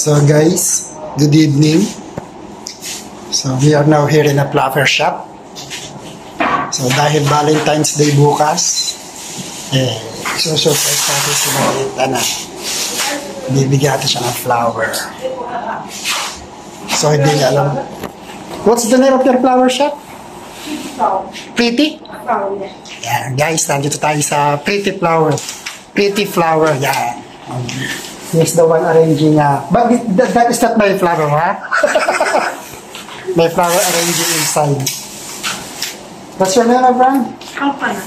So guys, good evening. So we are now here in a flower shop. So dahil Valentine's Day bukas, susurprise natin si Marita na bibigyan natin siya ng flower. So hindi niya alam. What's the name of your flower shop? Pretty? Yan guys, nandito tayo sa Pretty Flower. Pretty Flower, yan. He's the one arranging, but that is not my flower, ha? My flower arranging inside. What's your name, my friend? Kalpana.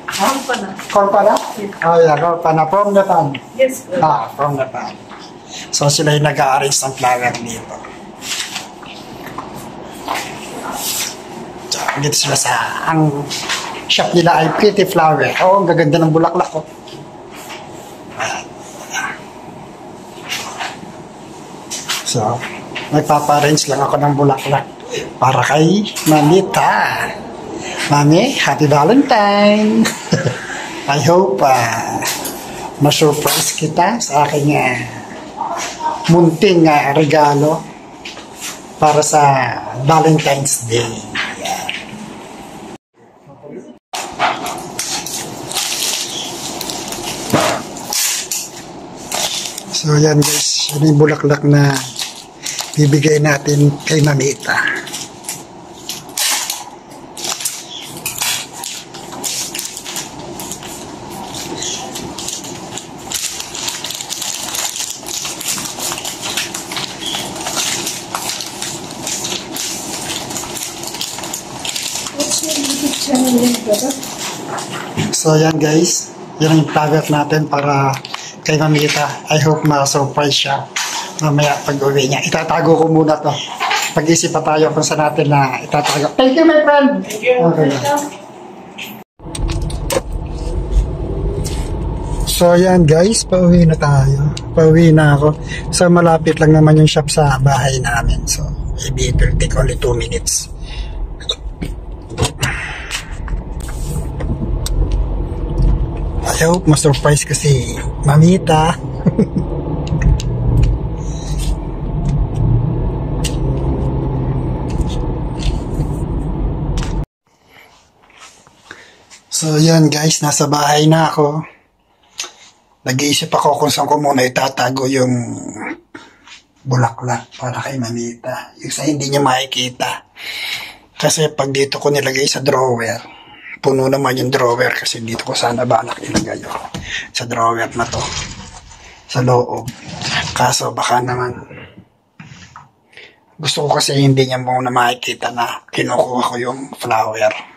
Kalpana. Kalpana? Yes. Oh yeah, Kalpana. From Japan? Yes. From Japan. So sila yung nag-a-arrange ng flower dito. So, dito sila sa, ang shop nila ay Pretty Flower. Oh, ang gaganda ng bulaklak ko. So, nagpapa-arrange lang ako ng bulaklak para kay Mamita. Mami, happy Valentine! I hope ma-surprise kita sa aking munting regalo para sa Valentine's Day. Yeah. So yan guys, yun yung bulaklak na bibigay natin kay Mamita. So yan guys, yan yung flower natin para kay Mamita. I hope ma-surprise siya mamaya pag-uwi niya. Itatago ko muna to. Pag-isip pa tayo kung saan natin na itatago. Thank you, my friend! Thank you. Okay. So yan guys, pauwi na tayo. Pauwi na ako. So malapit lang naman yung shop sa bahay namin. So maybe it will take only 2 minutes. I hope ma-surprise kasi Mamita. So yan guys, nasa bahay na ako. Nag-iisip ako kung saan ko muna itatago yung bulaklak para kay Mamita. Yung sa hindi niya makikita. Kasi pag dito ko nilagay sa drawer, puno naman yung drawer kasi dito ko sana balak ilagay yun. Sa drawer na to. Sa loob. Kaso baka naman gusto ko kasi hindi niya muna makikita na kinukuha ko yung flower.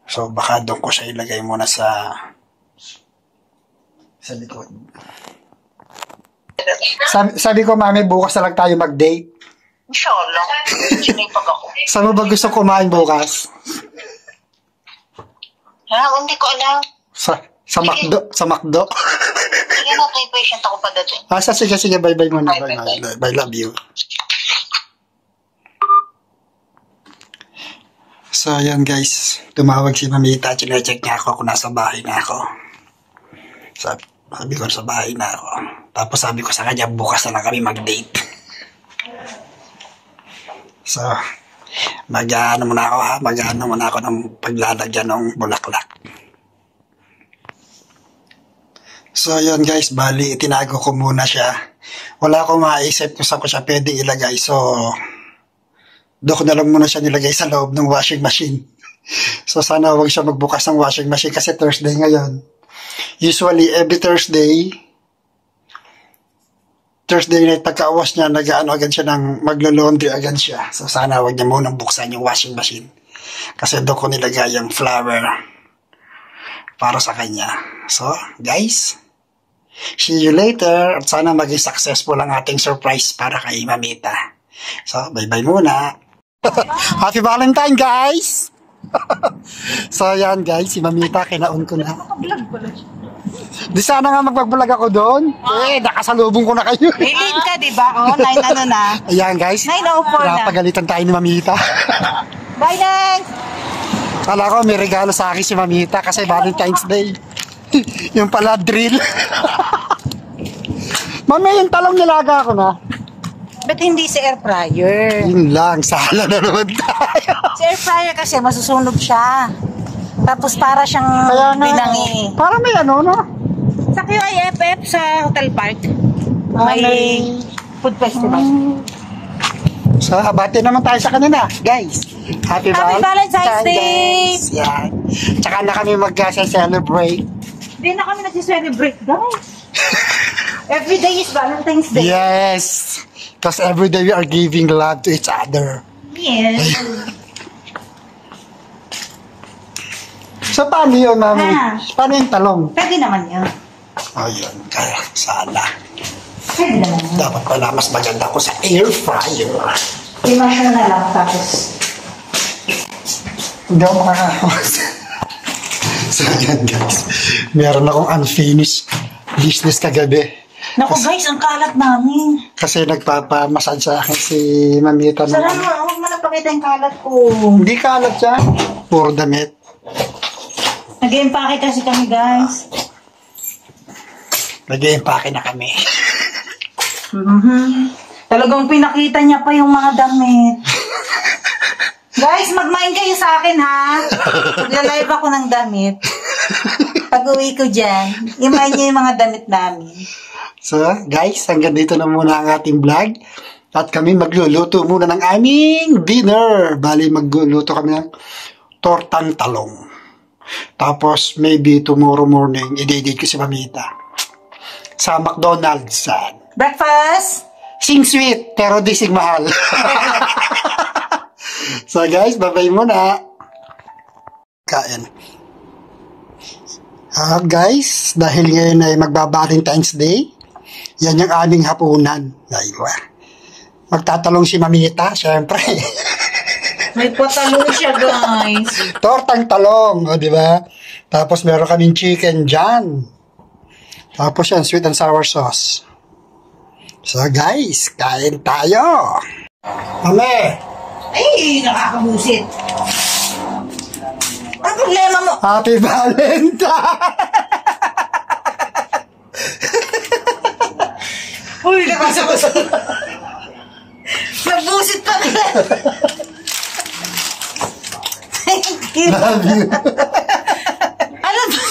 So baka doon ko siya ilagay muna sa likod. Sabi ko, Mami, bukas na lang tayo mag-date. Inshallah. Sinipag ako. Saan mo ba gusto kumain bukas? Hindi ko alam. Sa McDo? Sa McDo? Sige na, may patient ako pa dati. Sige, bye-bye muna. Bye, love you. So, ayan guys. Tumawag si Mamita. Chinecheck niya ako kung nasa bahay na ako. Sabi ko, sa bahay na ako. Tapos sabi ko sa kanya, bukas na lang kami mag-date. So, mag-ano muna ako ng paglalagyan ng bulaklak. So, yun guys, bali, itinago ko muna siya. Wala akong maisip kung saan ko siya pwedeng ilagay. So, doon ko na lang muna siya nilagay sa loob ng washing machine. So, sana huwag siya magbukas ng washing machine kasi Thursday ngayon. Usually, every Thursday night, pagka-awas niya, nag-ano agad siya ng maglo-laundry agad siya. So, sana huwag niya munang buksan yung washing machine. Kasi doon ko nilagay yung flower para sa kanya. So, guys, see you later. At sana maging successful ang ating surprise para kay Mamita. So, bye-bye muna. Happy Valentine, guys! So, yan, guys. Si Mamita, kinaon ko na. Di sana nga magpag-vlog ako doon. Nakasalubong ko na kayo. Late ka, diba? 9 ano na. Ayan, guys. 9:04 na. Pagalitan tayo ni Mamita. Bye, Neng! Kala ko may regalo sa akin si Mamita kasi Valentine's Day. Yung pala drill. Mamaya yung talong nilaga ko na. Ba't hindi sa air fryer? Yun lang, sala na naman tayo. Sa air fryer kasi masusunog siya. Tapos para siyang Kaya nga, binangi. para may ano, no? Sa QIFF sa Hotel Park, May- may food festival. So, abati naman tayo sa kanila, guys. Happy Valentine's Day! guys. Yan. Tsaka na kami mag-celebrate. Hindi na kami nag-celebrate, guys. Every day is Valentine's Day. Yes. Because every day we are giving love to each other. Yes. So, paano yun, mami? Ah. Paano yung talong? Pwede naman yun. Oh, yun. Kaya, sana. Pwede naman yun. Dapat pala mas maganda ko sa air fryer. Imasyon na lang tapos. Hindi ako makakawas. So, yan, guys. Meron akong unfinished business kagabi. Naku guys, ang kalat namin. Kasi nagpapamassage sa akin si Mamita. Sarang mo, huwag mo na pakita yung kalat ko. Hindi kalat siya. Puro damit. Nag-empake kasi kami guys. Nag-i-empake na kami. Talagang pinakita niya pa yung mga damit. Guys, mag-mind kayo sa akin ha. Magla-live ako ng damit. Pag-uwi ko dyan, i-mind niyo yung mga damit namin. So, guys, hanggang dito na muna ang ating vlog. At kami magluluto muna ng aming dinner. Bali, magluluto kami ng tortang talong. Tapos, maybe tomorrow morning, i-date ko si Mamita. Sa McDonald's. Breakfast! Sing sweet, pero di sing mahal. So, guys, bye-bye muna. Kain. Guys, dahil ngayon ay magba-Valentine's Day, yan yung aming hapunan. Aywa. Magtatalong si Mamita, syempre. May patalong siya, guys. Tortang talong, o, di ba? Tapos meron kaming chicken dyan. Tapos yan, sweet and sour sauce. So, guys, kain tayo. Mame! Ay, nakakabusit. Ang problema mo? Happy Valentine! Uy, nakasabas. Nagbusit pa nila. Thank you. Love you. Ano ba?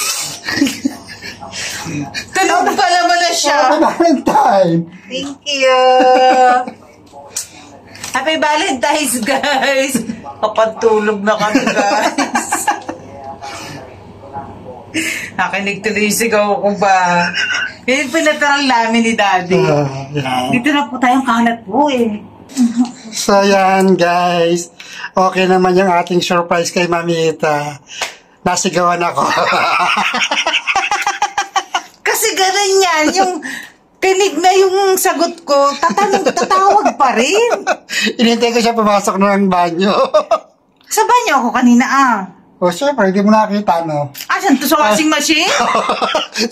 Tulog pa naman na siya. Happy Valentine! Thank you. Happy Valentine's, guys. Kapag tulog na kami, guys. Nakinig tuloy yung sigaw ko ba? Yan yung pinataral namin ni Daddy. Yeah. Dito na po tayong kalat po eh. So, yan, guys. Okay naman yung ating surprise kay Mamita. Nasigawan ako. Kasi ganun yan, yung tinig na yung sagot ko, tatawag pa rin. Inintay ko siya pumasok ng banyo. Sa banyo ako kanina O, syempre, hindi mo nakita, no? Asan to sa washing machine?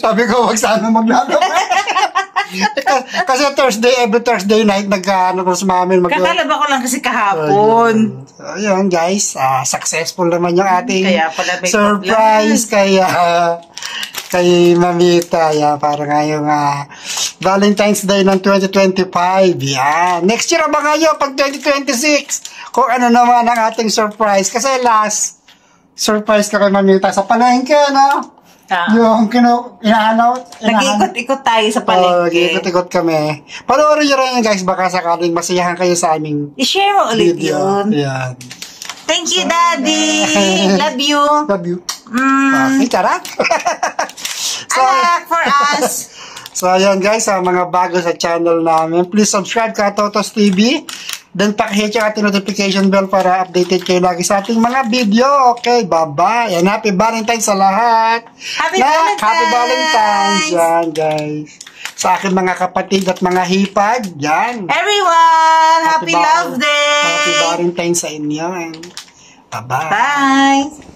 Sabi ko, wag sana maglalaba. Kasi every Thursday night, nagka-ano ko sa mamin. Kakalaba ko lang kasi kahapon. So, yun, guys. Successful naman yung ating Kaya pala may surprise kay Mamita. Yan, para ngayong Valentine's Day ng 2025. Yan. Next year, abangan nyo pag 2026 kung ano naman ang ating surprise. Kasi last surprise ka kay Mamita sa palengke, no? Yung Nag-ikot-ikot tayo sa palengke. Nag-ikot-ikot kami. Panoorin nyo rin yun, guys. Baka sakaling masiyahan kayo sa aming I-share mo ulit video. yun. Yan. Thank you, Daddy. Love you. Love you. Okay, charot. Anak for us. So, ayan guys, sa mga bago sa channel namin, please subscribe ka Totos TV. Then, pakihit yung ating notification bell para updated kayo lagi sa ating mga video. Okay, bye-bye. And happy Valentine's sa lahat. Happy Valentine's! Happy Valentine's. Yan, guys. Sa aking mga kapatid at mga hipag, yan. Everyone, happy love day. Happy Valentine's sa inyo. And bye-bye. Bye.